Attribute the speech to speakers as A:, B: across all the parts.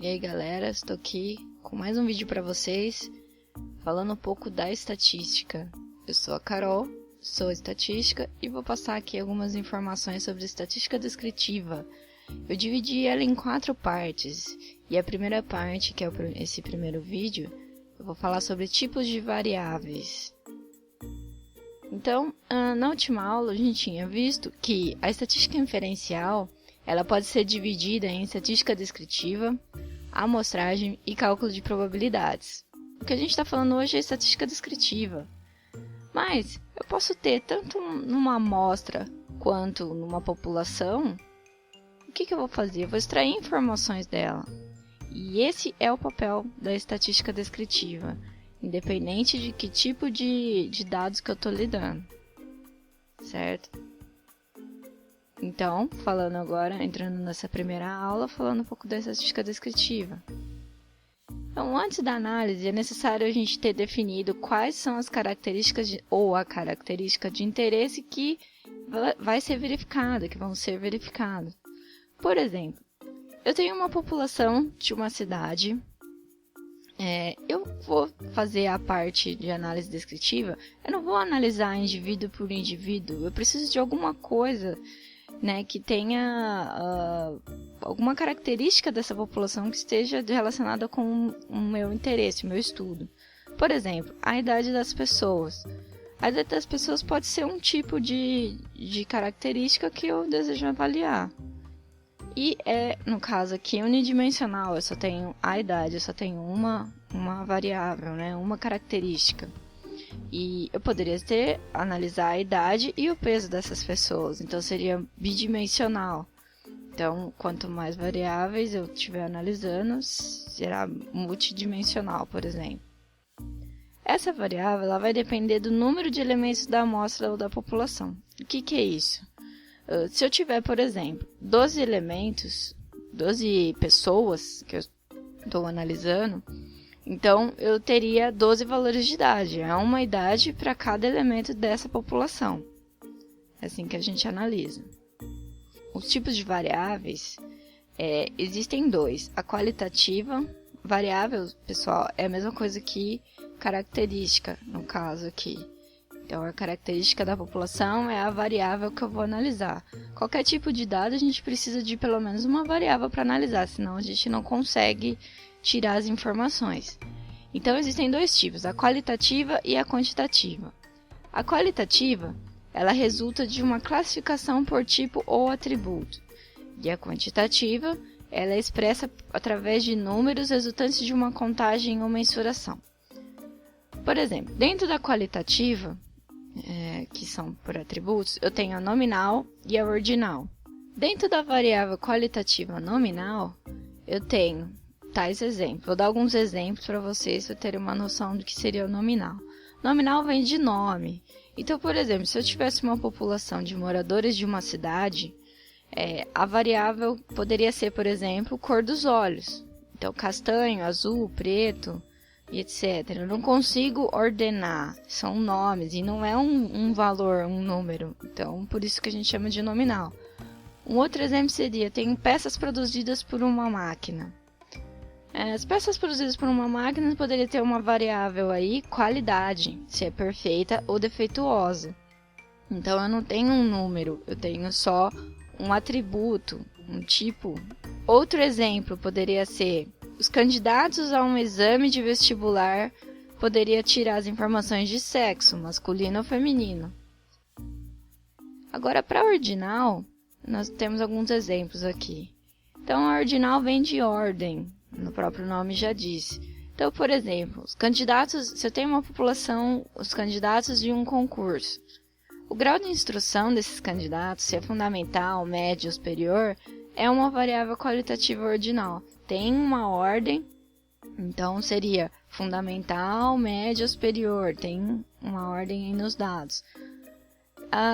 A: E aí galera, estou aqui com mais um vídeo para vocês, falando um pouco da estatística. Eu sou a Carol, sou estatística e vou passar aqui algumas informações sobre estatística descritiva. Eu dividi ela em 4 partes, e a primeira parte, que é esse primeiro vídeo, eu vou falar sobre tipos de variáveis. Então, na última aula a gente tinha visto que a estatística inferencial ela pode ser dividida em estatística descritiva, amostragem e cálculo de probabilidades. O que a gente está falando hoje é estatística descritiva. Mas eu posso ter tanto numa amostra quanto numa população. O que eu vou fazer? Eu vou extrair informações dela. E esse é o papel da estatística descritiva, independente de que tipo de dados que eu estou lidando. Certo? Então, falando agora, entrando nessa primeira aula, falando um pouco da estatística descritiva. Então, antes da análise, é necessário a gente ter definido quais são as características ou a característica de interesse que vai ser verificada, que vão ser verificadas. Por exemplo, eu tenho uma população de uma cidade, eu vou fazer a parte de análise descritiva, eu não vou analisar indivíduo por indivíduo, eu preciso de alguma coisa, né, que tenha alguma característica dessa população que esteja relacionada com o meu interesse, o meu estudo. Por exemplo, a idade das pessoas. A idade das pessoas pode ser um tipo de característica que eu desejo avaliar. E no caso aqui, unidimensional, eu só tenho a idade, eu só tenho uma variável, né, uma característica. E eu poderia analisar a idade e o peso dessas pessoas, então seria bidimensional. Então, quanto mais variáveis eu estiver analisando, será multidimensional, por exemplo. Essa variável ela vai depender do número de elementos da amostra ou da população. O que é isso? Se eu tiver, por exemplo, 12 elementos, 12 pessoas que eu estou analisando, então eu teria 12 valores de idade. É uma idade para cada elemento dessa população. É assim que a gente analisa. Os tipos de variáveis, existem 2. A qualitativa, variável, pessoal, é a mesma coisa que característica, no caso aqui. Então, a característica da população é a variável que eu vou analisar. Qualquer tipo de dado, a gente precisa de pelo menos uma variável para analisar, senão a gente não consegue tirar as informações. Então, existem 2 tipos, a qualitativa e a quantitativa. A qualitativa, ela resulta de uma classificação por tipo ou atributo. E a quantitativa, ela é expressa através de números resultantes de uma contagem ou mensuração. Por exemplo, dentro da qualitativa, que são por atributos, eu tenho a nominal e a ordinal. Dentro da variável qualitativa nominal, eu tenho tais exemplos. Vou dar alguns exemplos para vocês terem uma noção do que seria o nominal. Nominal vem de nome. Então, por exemplo, se eu tivesse uma população de moradores de uma cidade, a variável poderia ser, por exemplo, cor dos olhos. Então, castanho, azul, preto, e etc. Eu não consigo ordenar, são nomes e não é um valor, um número. Então, por isso que a gente chama de nominal. Um outro exemplo seria, tenho peças produzidas por uma máquina. As peças produzidas por uma máquina poderia ter uma variável aí, qualidade, se é perfeita ou defeituosa. Então, eu não tenho um número, eu tenho só um atributo, um tipo. Outro exemplo poderia ser, os candidatos a um exame de vestibular poderiam tirar as informações de sexo, masculino ou feminino. Agora, para a ordinal, nós temos alguns exemplos aqui. Então, a ordinal vem de ordem, no próprio nome já diz. Então, por exemplo, os candidatos, se eu tenho uma população, os candidatos de um concurso, o grau de instrução desses candidatos, se é fundamental, médio ou superior, é uma variável qualitativa ordinal. Tem uma ordem, então seria fundamental, médio ou superior, tem uma ordem aí nos dados.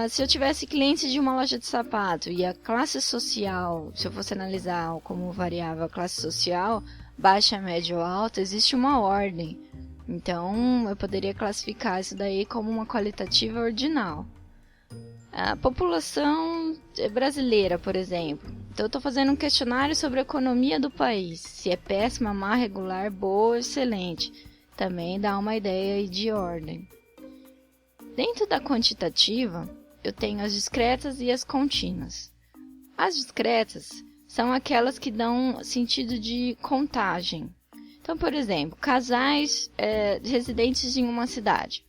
A: Se eu tivesse clientes de uma loja de sapato e a classe social, se eu fosse analisar como variável a classe social, baixa, média ou alta, existe uma ordem. Então, eu poderia classificar isso daí como uma qualitativa ordinal. A população brasileira, por exemplo, Então eu estou fazendo um questionário sobre a economia do país. Se é péssima, má, regular, boa, excelente. Também dá uma ideia aí de ordem. Dentro da quantitativa, eu tenho as discretas e as contínuas. As discretas são aquelas que dão sentido de contagem. Então, por exemplo, casais residentes em uma cidade.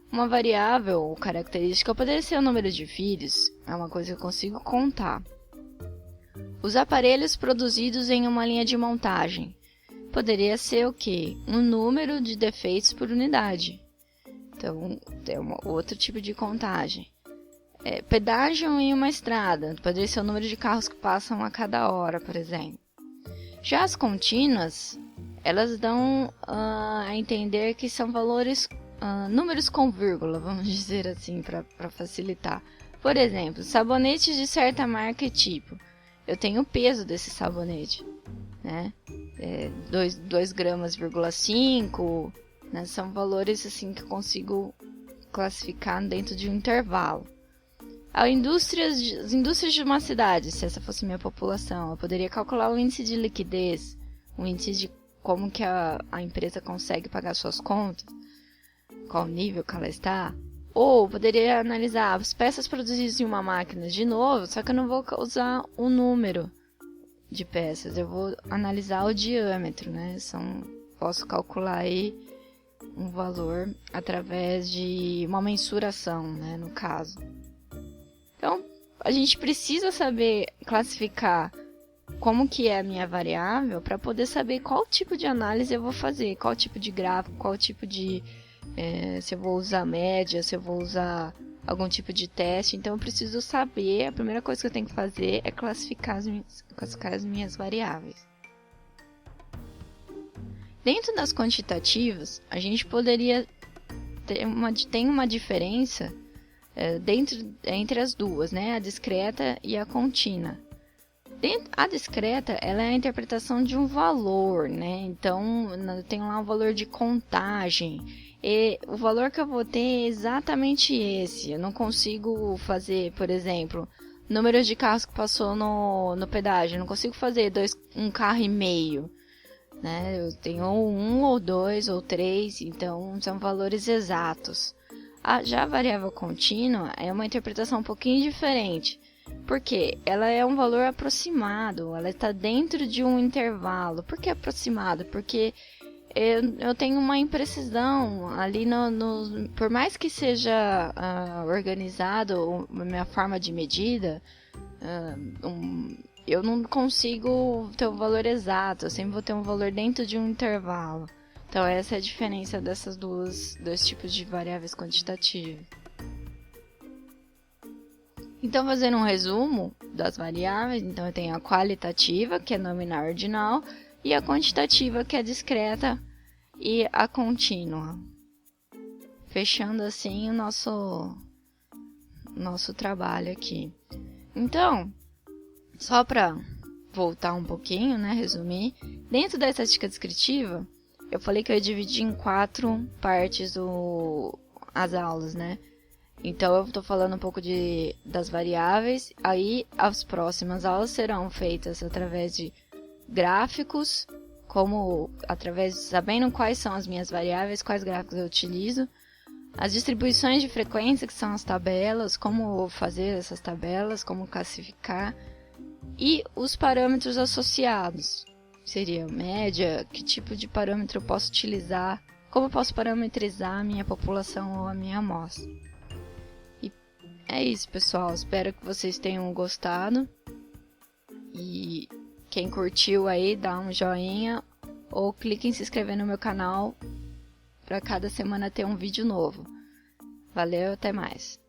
A: Uma variável ou característica poderia ser o número de filhos, é uma coisa que eu consigo contar. Os aparelhos produzidos em uma linha de montagem. Poderia ser o quê? Um número de defeitos por unidade. Então, tem outro tipo de contagem. Pedágio em uma estrada. Poderia ser o número de carros que passam a cada hora, por exemplo. Já as contínuas, elas dão a entender que são valores, números com vírgula, vamos dizer assim, para facilitar. Por exemplo, sabonetes de certa marca e tipo. Eu tenho o peso desse sabonete, né? 2 gramas,5, né? São valores assim que eu consigo classificar dentro de um intervalo. As indústrias de uma cidade, se essa fosse minha população, eu poderia calcular o índice de liquidez, o índice de como que a empresa consegue pagar suas contas, qual nível que ela está. Ou poderia analisar as peças produzidas em uma máquina de novo, só que eu não vou usar o número de peças, eu vou analisar o diâmetro, né? Posso calcular aí um valor através de uma mensuração, né? No caso. Então, a gente precisa saber classificar como que é a minha variável para poder saber qual tipo de análise eu vou fazer, qual tipo de gráfico, qual tipo de... se eu vou usar média, se eu vou usar algum tipo de teste. Então eu preciso saber, a primeira coisa que eu tenho que fazer é classificar as minhas variáveis. Dentro das quantitativas, a gente poderia ter uma diferença entre as duas, né? A discreta e a contínua. A discreta, ela é a interpretação de um valor, né? Então, eu tenho lá um valor de contagem. E o valor que eu vou ter é exatamente esse. Eu não consigo fazer, por exemplo, números de carros que passou no pedágio. Eu não consigo fazer um carro e meio, né? Eu tenho um ou 2 ou 3, então são valores exatos. Já a variável contínua é uma interpretação um pouquinho diferente, porque ela é um valor aproximado, ela está dentro de um intervalo. Por que aproximado? Porque eu tenho uma imprecisão ali por mais que seja organizado a minha forma de medida, eu não consigo ter um valor exato, eu sempre vou ter um valor dentro de um intervalo. Então essa é a diferença dessas dois tipos de variáveis quantitativas. Então, fazendo um resumo das variáveis, então eu tenho a qualitativa, que é nominal ordinal, e a quantitativa, que é discreta, e a contínua. Fechando assim o nosso trabalho aqui. Então, só para voltar um pouquinho, né, resumir, dentro da estatística descritiva, eu falei que eu ia dividir em 4 partes as aulas, né? Então eu estou falando um pouco das variáveis, aí as próximas aulas serão feitas através de gráficos, sabendo quais são as minhas variáveis, quais gráficos eu utilizo, as distribuições de frequência, que são as tabelas, como fazer essas tabelas, como classificar, e os parâmetros associados. Seria média, que tipo de parâmetro eu posso utilizar, como eu posso parametrizar a minha população ou a minha amostra. E é isso, pessoal. Espero que vocês tenham gostado. E quem curtiu aí, dá um joinha ou clique em se inscrever no meu canal para cada semana ter um vídeo novo. Valeu, até mais.